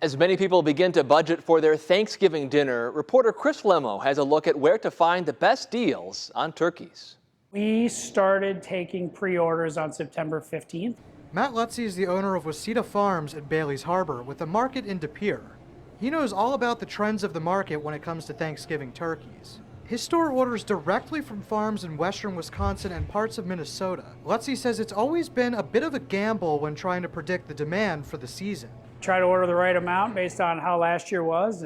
As many people begin to budget for their Thanksgiving dinner, reporter Chris Lemo has a look at where to find the best deals on turkeys. We started taking pre-orders on September 15th. Matt Lutzy is the owner of Wasita Farms at Bailey's Harbor with a market in De Pere. He knows all about the trends of the market when it comes to Thanksgiving turkeys. His store orders directly from farms in western Wisconsin and parts of Minnesota. Lutzy says it's always been a bit of a gamble when trying to predict the demand for the season. Try to order the right amount based on how last year was,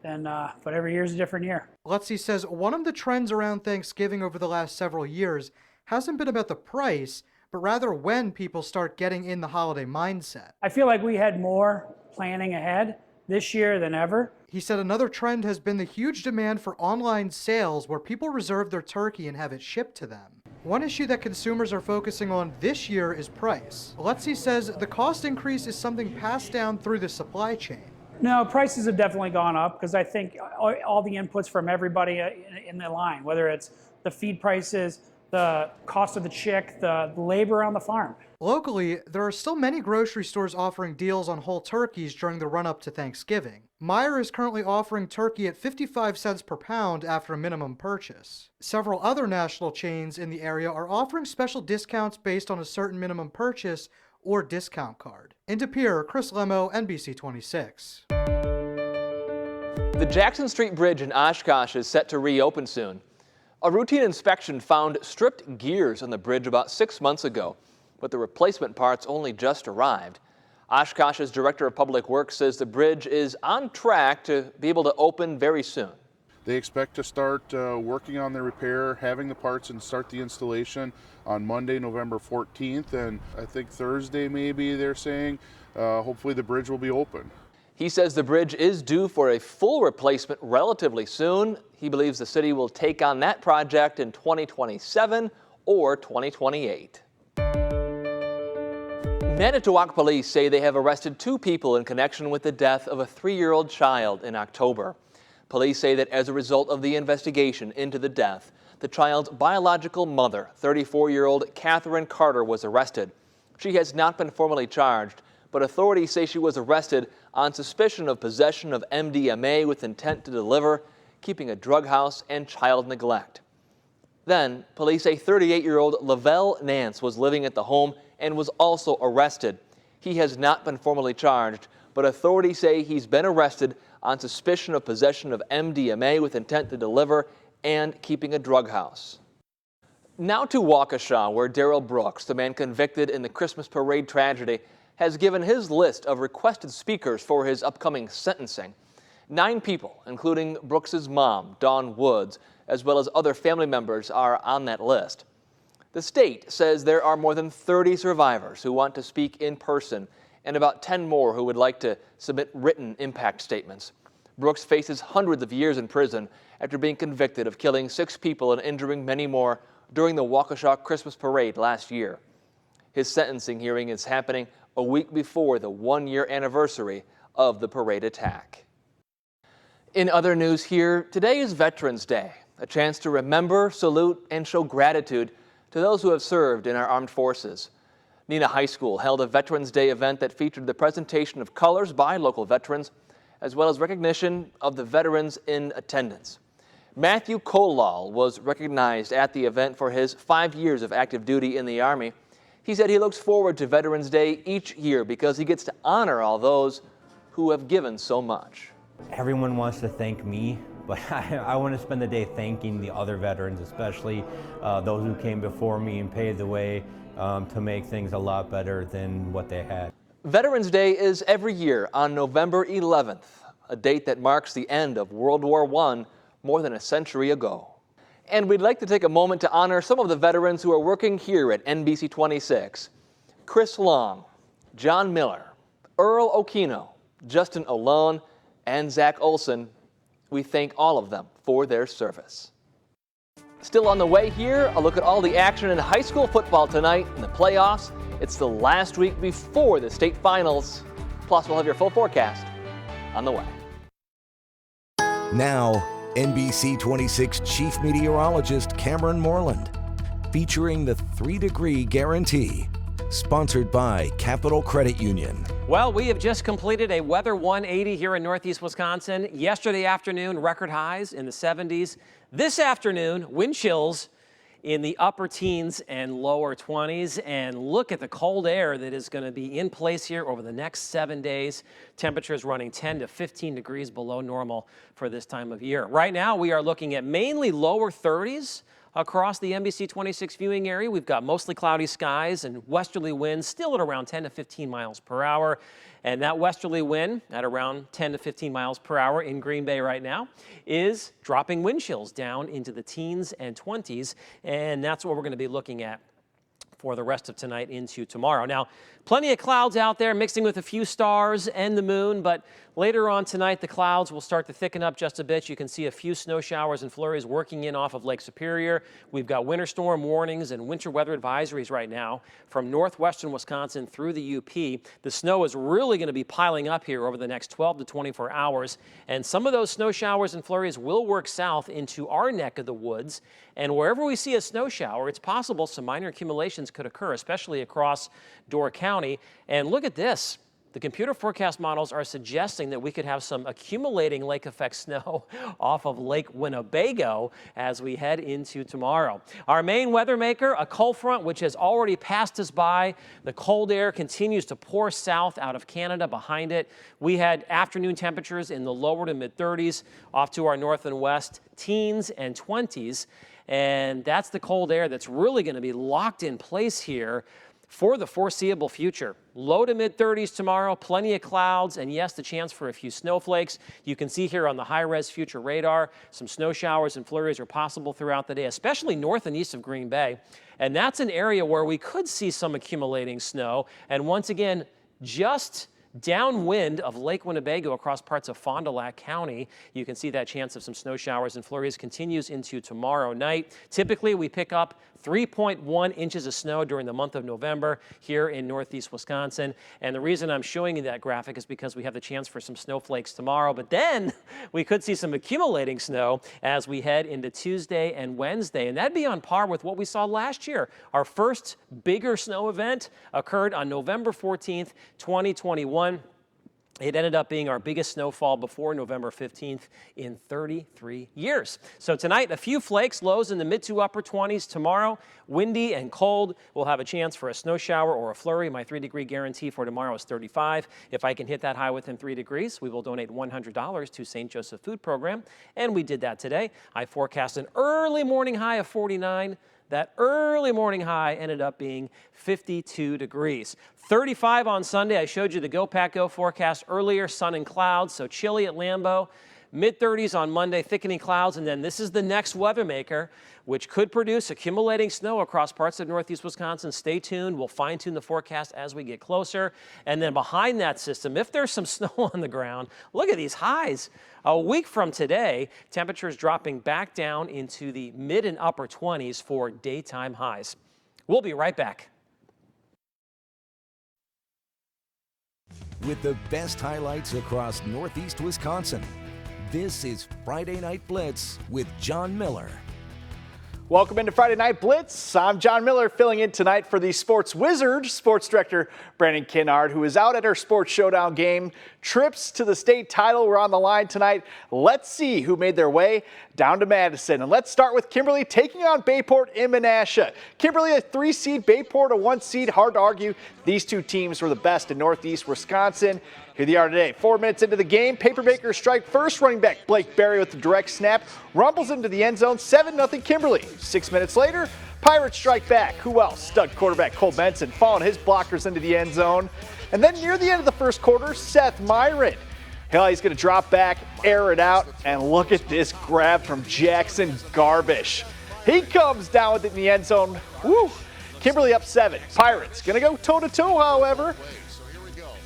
but every year is a different year. Lutzy says one of the trends around Thanksgiving over the last several years hasn't been about the price, but rather when people start getting in the holiday mindset. I feel like we had more planning ahead this year than ever. He said another trend has been the huge demand for online sales where people reserve their turkey and have it shipped to them. One issue that consumers are focusing on this year is price. Lutzy says the cost increase is something passed down through the supply chain. No, prices have definitely gone up because I think all the inputs from everybody in the line, whether it's the feed prices, the cost of the chick, the labor on the farm. Locally, there are still many grocery stores offering deals on whole turkeys during the run-up to Thanksgiving. Meijer is currently offering turkey at 55 cents per pound after a minimum purchase. Several other national chains in the area are offering special discounts based on a certain minimum purchase or discount card. In De Pere, Chris Lemo, NBC 26. The Jackson Street Bridge in Oshkosh is set to reopen soon. A routine inspection found stripped gears on the bridge about 6 months ago, but the replacement parts only just arrived. Oshkosh's Director of Public Works says the bridge is on track to be able to open very soon. They expect to start working on the repair, having the parts, and start the installation on Monday, November 14th, and I think Thursday maybe they're saying. Hopefully the bridge will be open. He says the bridge is due for a full replacement relatively soon. He believes the city will take on that project in 2027 or 2028. Manitowoc police say they have arrested 2 people in connection with the death of a 3-year-old child in October. Police say that as a result of the investigation into the death, the child's biological mother, 34-year-old Catherine Carter, was arrested. She has not been formally charged, but authorities say she was arrested on suspicion of possession of MDMA with intent to deliver, keeping a drug house, and child neglect. Then, police say 38-year-old Lavelle Nance was living at the home and was also arrested. He has not been formally charged, but authorities say he's been arrested on suspicion of possession of MDMA with intent to deliver and keeping a drug house. Now to Waukesha, where Daryl Brooks, the man convicted in the Christmas parade tragedy, has given his list of requested speakers for his upcoming sentencing. 9 people, including Brooks's mom, Dawn Woods, as well as other family members, are on that list. The state says there are more than 30 survivors who want to speak in person and about 10 more who would like to submit written impact statements. Brooks faces hundreds of years in prison after being convicted of killing 6 people and injuring many more during the Waukesha Christmas parade last year. His sentencing hearing is happening a week before the 1-year anniversary of the parade attack. In other news here, today is Veterans Day, a chance to remember, salute, and show gratitude to those who have served in our armed forces. Neenah High School held a Veterans Day event that featured the presentation of colors by local veterans, as well as recognition of the veterans in attendance. Matthew Kolal was recognized at the event for his 5 years of active duty in the Army. He said he looks forward to Veterans Day each year because he gets to honor all those who have given so much. Everyone wants to thank me, but I want to spend the day thanking the other veterans, especially those who came before me and paved the way to make things a lot better than what they had. Veterans Day is every year on November 11th, a date that marks the end of World War I more than a century ago. And we'd like to take a moment to honor some of the veterans who are working here at NBC 26. Chris Long, John Miller, Earl Okino, Justin Olone, and Zach Olson. We thank all of them for their service. Still on the way here, a look at all the action in high school football tonight in the playoffs. It's the last week before the state finals. Plus, we'll have your full forecast on the way. Now, NBC 26 Chief Meteorologist Cameron Moreland, featuring the 3-degree guarantee. Sponsored by Capital Credit Union. Well, we have just completed a weather 180 here in Northeast Wisconsin. Yesterday afternoon, record highs in the 70s. This afternoon, wind chills in the upper teens and lower 20s. And look at the cold air that is going to be in place here over the next 7 days. Temperatures running 10 to 15 degrees below normal for this time of year. Right now, we are looking at mainly lower 30s across the NBC 26 viewing area. We've got mostly cloudy skies and westerly winds still at around 10 to 15 miles per hour. And that westerly wind at around 10 to 15 miles per hour in Green Bay right now is dropping wind chills down into the teens and 20s. And that's what we're going to be looking at for the rest of tonight into tomorrow. Now, plenty of clouds out there mixing with a few stars and the moon, but later on tonight, the clouds will start to thicken up just a bit. You can see a few snow showers and flurries working in off of Lake Superior. We've got winter storm warnings and winter weather advisories right now from northwestern Wisconsin through the UP. The snow is really going to be piling up here over the next 12 to 24 hours, and some of those snow showers and flurries will work south into our neck of the woods. And wherever we see a snow shower, it's possible some minor accumulations could occur, especially across Door County. And look at this. The computer forecast models are suggesting that we could have some accumulating lake effect snow off of Lake Winnebago as we head into tomorrow. Our main weather maker, a cold front, which has already passed us by. The cold air continues to pour south out of Canada behind it. We had afternoon temperatures in the lower to mid 30s off to our north and west, teens and 20s. And that's the cold air that's really going to be locked in place here for the foreseeable future. Low to mid 30s tomorrow, plenty of clouds, and yes, the chance for a few snowflakes. You can see here on the high-res future radar, some snow showers and flurries are possible throughout the day, especially north and east of Green Bay. And that's an area where we could see some accumulating snow. And once again, just downwind of Lake Winnebago across parts of Fond du Lac County, you can see that chance of some snow showers and flurries continues into tomorrow night. Typically, we pick up 3.1 inches of snow during the month of November here in northeast Wisconsin. And the reason I'm showing you that graphic is because we have the chance for some snowflakes tomorrow, but then we could see some accumulating snow as we head into Tuesday and Wednesday. And that'd be on par with what we saw last year. Our first bigger snow event occurred on November 14th, 2021. It ended up being our biggest snowfall before November 15th in 33 years. So tonight, a few flakes, lows in the mid to upper 20s. Tomorrow, windy and cold. We'll have a chance for a snow shower or a flurry. My 3-degree guarantee for tomorrow is 35. If I can hit that high within 3 degrees, we will donate $100 to St. Joseph Food Program. And we did that today. I forecast an early morning high of 49. That early morning high ended up being 52 degrees. 35 on Sunday. I showed you the Go Pack Go forecast earlier, sun and clouds, so chilly at Lambeau. Mid-30s on Monday, thickening clouds, and then this is the next weather maker, which could produce accumulating snow across parts of northeast Wisconsin. Stay tuned. We'll fine-tune the forecast as we get closer. And then behind that system, if there's some snow on the ground, look at these highs. A week from today, temperatures dropping back down into the mid and upper 20s for daytime highs. We'll be right back. With the best highlights across northeast Wisconsin, this is Friday Night Blitz with John Miller. Welcome into Friday Night Blitz. I'm John Miller, filling in tonight for the Sports Wizard, Sports Director Brandon Kinnard, who is out at our Sports Showdown game. Trips to the state title were on the line tonight. Let's see who made their way down to Madison. And let's start with Kimberly taking on Bayport in Menasha. Kimberly, a 3-seed, Bayport a 1-seed. Hard to argue. These two teams were the best in northeast Wisconsin. Here they are today. 4 minutes into the game, Papermaker strike first. Running back Blake Berry with the direct snap rumbles into the end zone. 7-0 Kimberly. 6 minutes later, Pirates strike back. Who else? Stud quarterback Cole Benson following his blockers into the end zone. And then near the end of the first quarter, Seth Myron. Hell, he's going to drop back, air it out, and look at this grab from Jackson Garbish. He comes down with it in the end zone. Woo! Kimberly up 7. Pirates going to go toe-to-toe, however.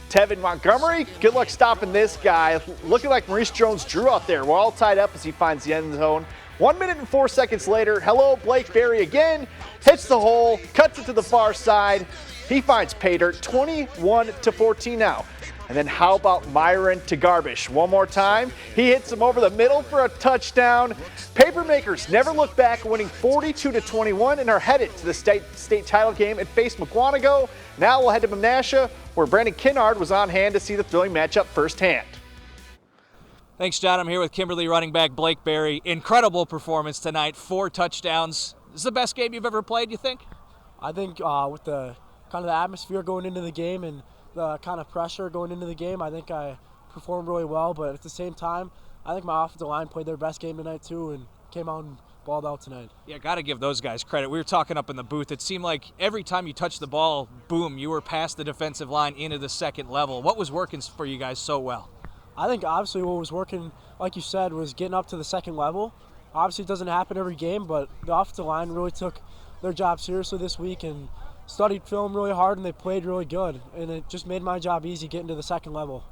Tevin Montgomery, good luck stopping this guy. Looking like Maurice Jones-Drew out there. We're all tied up as he finds the end zone. 1 minute and 4 seconds later, hello, Blake Berry again. Hits the hole, cuts it to the far side. He finds pay dirt, 21-14 now. And then how about Myron to Garbish? One more time. He hits him over the middle for a touchdown. Papermakers never look back, winning 42-21 and are headed to the state title game and face McGuanago. Now we'll head to Menasha, where Brandon Kinnard was on hand to see the thrilling matchup firsthand. Thanks, John. I'm here with Kimberly running back Blake Berry. Incredible performance tonight, 4 touchdowns. This is the best game you've ever played, you think? I think with the kind of the atmosphere going into the game and the kind of pressure going into the game, I think I performed really well. But at the same time, I think my offensive line played their best game tonight too and came out and balled out tonight. Yeah, got to give those guys credit. We were talking up in the booth. It seemed like every time you touched the ball, boom, you were past the defensive line into the second level. What was working for you guys so well? I think obviously what was working, like you said, was getting up to the second level. Obviously it doesn't happen every game, but the offensive line really took their job seriously this week and studied film really hard, and they played really good. And it just made my job easy getting to the second level.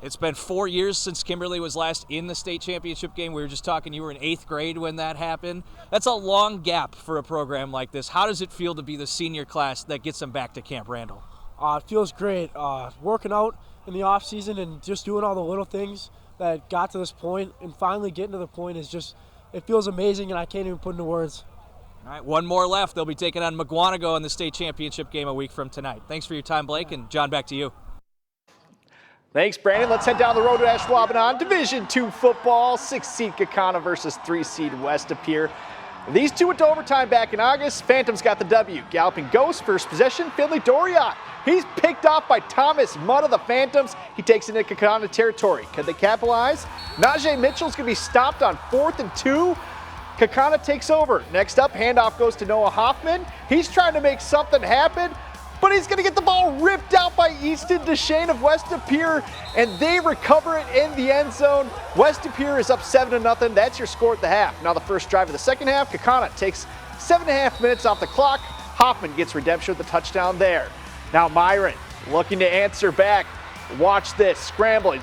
It's been 4 years since Kimberly was last in the state championship game. We were just talking, you were in 8th grade when that happened. That's a long gap for a program like this. How does it feel to be the senior class that gets them back to Camp Randall? It feels great. Working out in the off season and just doing all the little things that got to this point and finally getting to the point is just, it feels amazing, and I can't even put into words. All right, one more left. They'll be taking on McGuanago in the state championship game a week from tonight. Thanks for your time, Blake, and John, back to you. Thanks, Brandon. Let's head down the road to Ashwaubenon. Division II football, 6-seed Kaukauna versus 3-seed West Appear. These two went to overtime back in August. Phantoms got the W. Galloping Ghost, first possession, Finley Doriot. He's picked off by Thomas Mudd of the Phantoms. He takes it into Kaukauna territory. Could they capitalize? Najee Mitchell's going to be stopped on 4th and 2. Kaukauna takes over. Next up, handoff goes to Noah Hoffman. He's trying to make something happen, but he's going to get the ball ripped out by Easton Deshane of West Appear, and they recover it in the end zone. West Appear is up 7-0. That's your score at the half. Now the first drive of the second half, Kaukauna takes 7.5 minutes off the clock. Hoffman gets redemption with the touchdown there. Now Myron looking to answer back. Watch this, scrambling.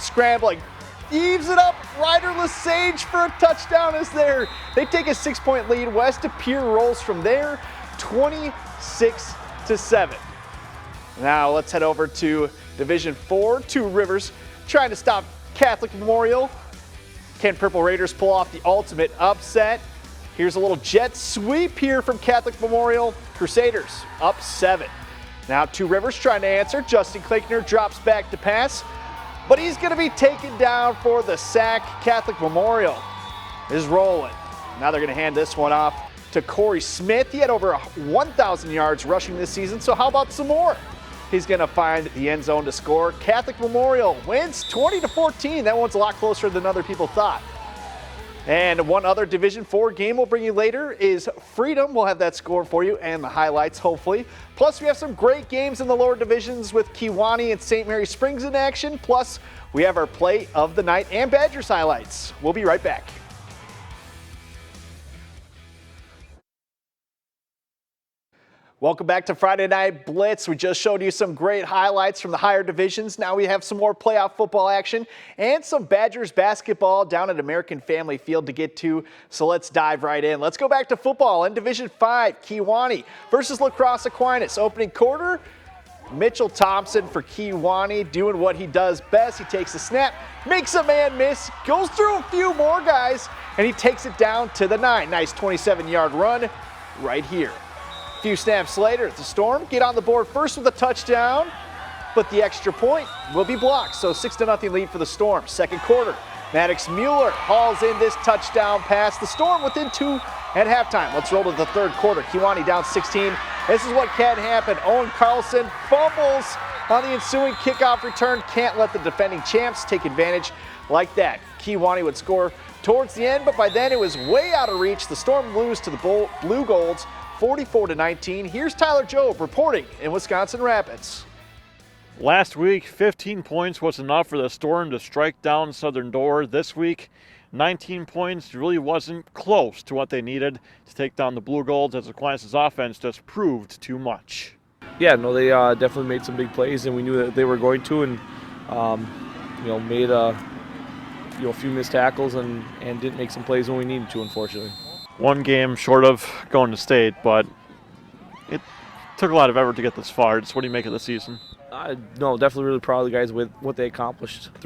Eaves it up, Ryder Lesage for a touchdown is there. They take a 6-point lead. West Appear rolls from there, 26-7. Now let's head over to Division 4, 2 Rivers, trying to stop Catholic Memorial. Can Purple Raiders pull off the ultimate upset? Here's a little jet sweep here from Catholic Memorial. Crusaders up 7. Now 2 Rivers trying to answer. Justin Klakener drops back to pass, but he's going to be taken down for the sack. Catholic Memorial is rolling. Now they're going to hand this one off to Corey Smith. He had over 1,000 yards rushing this season, so how about some more? He's going to find the end zone to score. Catholic Memorial wins 20-14. That one's a lot closer than other people thought. And one other Division 4 game we'll bring you later is Freedom. We'll have that score for you and the highlights, hopefully. Plus, we have some great games in the lower divisions with Kewanee and St. Mary Springs in action. Plus, we have our play of the night and Badgers highlights. We'll be right back. Welcome back to Friday Night Blitz. We just showed you some great highlights from the higher divisions. Now we have some more playoff football action and some Badgers basketball down at American Family Field to get to. So let's dive right in. Let's go back to football in Division 5. Kewanee versus La Crosse Aquinas. Opening quarter, Mitchell Thompson for Kewanee doing what he does best. He takes the snap, makes a man miss, goes through a few more guys, and he takes it down to the 9. Nice 27-yard run right here. A few snaps later, the Storm get on the board first with a touchdown, but the extra point will be blocked. So 6-0 lead for the Storm. Second quarter, Maddox Mueller hauls in this touchdown pass. The Storm within 2 at halftime. Let's roll to the third quarter. Kewanee down 16. This is what can happen. Owen Carlson fumbles on the ensuing kickoff return. Can't let the defending champs take advantage like that. Kewanee would score towards the end, but by then it was way out of reach. The Storm lose to the Blue Golds 44-19. Here's Tyler Jobe reporting in Wisconsin Rapids. Last week, 15 points was enough for the Storm to strike down Southern Door. This week, 19 points really wasn't close to what they needed to take down the Blue Golds, as Aquinas' offense just proved too much. Yeah, no, they definitely made some big plays, and we knew that they were going to, and made a few missed tackles and didn't make some plays when we needed to, unfortunately. One game short of going to state, but it took a lot of effort to get this far. Just what do you make of the season? No, definitely really proud of the guys with what they accomplished.